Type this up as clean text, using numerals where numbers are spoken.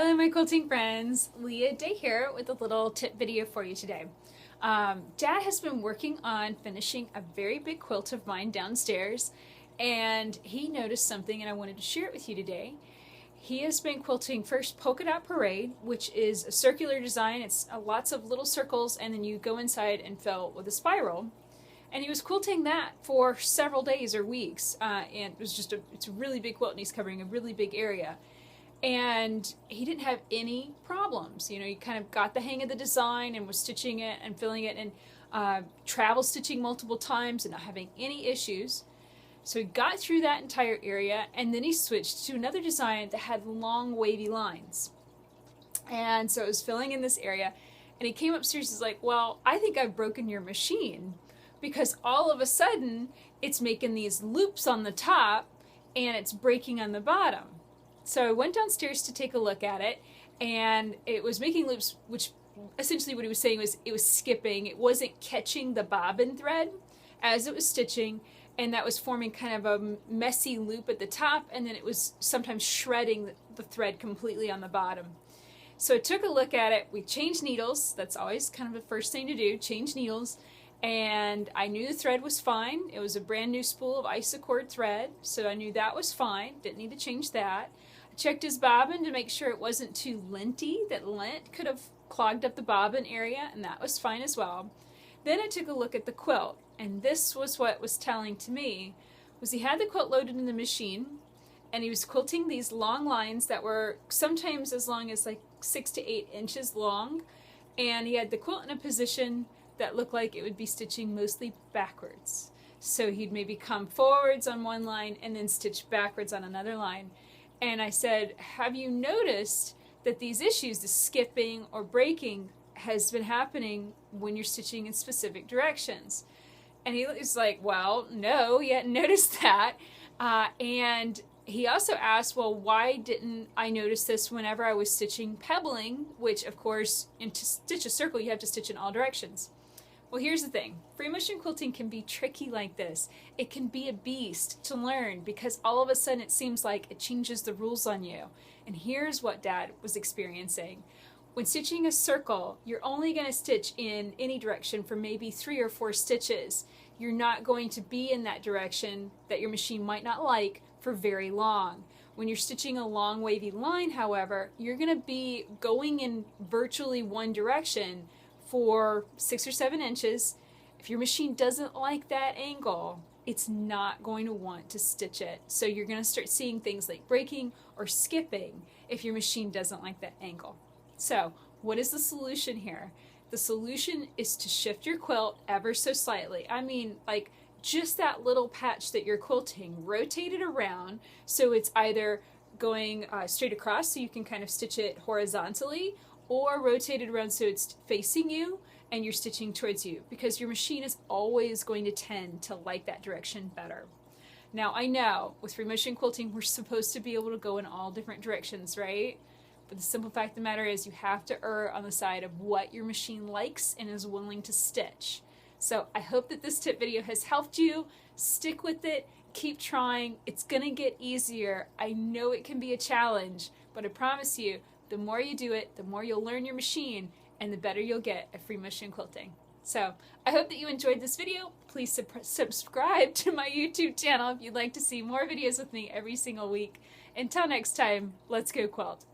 Hello my quilting friends, Leah Day here with a little tip video for you today. Dad has been working on finishing a very big quilt of mine downstairs, and he noticed something and I wanted to share it with you today. He has been quilting first Polka Dot Parade, which is a circular design. It's lots of little circles and then you go inside and fill with a spiral. And he was quilting that for several days or weeks, and it's a really big quilt and he's covering a really big area. And he didn't have any problems. You know, he kind of got the hang of the design and was stitching it and filling it and travel stitching multiple times and not having any issues. So he got through that entire area, and then he switched to another design that had long wavy lines. And so it was filling in this area, and he came upstairs, he's like, well, I think I've broken your machine, because all of a sudden it's making these loops on the top and it's breaking on the bottom. So I went downstairs to take a look at it, and it was making loops, which essentially what he was saying was it was skipping. It wasn't catching the bobbin thread as it was stitching, and that was forming kind of a messy loop at the top, and then it was sometimes shredding the thread completely on the bottom. So I took a look at it. We changed needles. That's always kind of the first thing to do, change needles. And I knew the thread was fine. It was a brand new spool of Isacord thread, so I knew that was fine. Didn't need to change that. Checked his bobbin to make sure it wasn't too linty, that lint could have clogged up the bobbin area, and that was fine as well. Then I took a look at the quilt, and this was what was telling to me, was he had the quilt loaded in the machine, and he was quilting these long lines that were sometimes as long as like 6 to 8 inches long, and he had the quilt in a position that looked like it would be stitching mostly backwards. So he'd maybe come forwards on one line and then stitch backwards on another line. And I said, have you noticed that these issues, the skipping or breaking, has been happening when you're stitching in specific directions? And he was like, well, no, he hadn't noticed that. And he also asked, well, why didn't I notice this whenever I was stitching pebbling, which of course, to stitch a circle, you have to stitch in all directions. Well, here's the thing. Free motion quilting can be tricky like this. It can be a beast to learn because all of a sudden it seems like it changes the rules on you. And here's what Dad was experiencing. When stitching a circle, you're only going to stitch in any direction for maybe 3 or 4 stitches. You're not going to be in that direction that your machine might not like for very long. When you're stitching a long wavy line, however, you're going to be going in virtually one direction for 6 or 7 inches. If your machine doesn't like that angle, it's not going to want to stitch it. So you're going to start seeing things like breaking or skipping if your machine doesn't like that angle. So what is the solution here? The solution is to shift your quilt ever so slightly. I mean, like just that little patch that you're quilting, rotate it around so it's either going straight across so you can kind of stitch it horizontally, or rotate it around so it's facing you and you're stitching towards you, because your machine is always going to tend to like that direction better. Now I know with free motion quilting we're supposed to be able to go in all different directions, right? But the simple fact of the matter is you have to err on the side of what your machine likes and is willing to stitch. So I hope that this tip video has helped you. Stick with it, keep trying. It's gonna get easier. I know it can be a challenge, but I promise you, the more you do it, the more you'll learn your machine and the better you'll get at free motion quilting. So I hope that you enjoyed this video. Please subscribe to my YouTube channel if you'd like to see more videos with me every single week. Until next time, let's go quilt.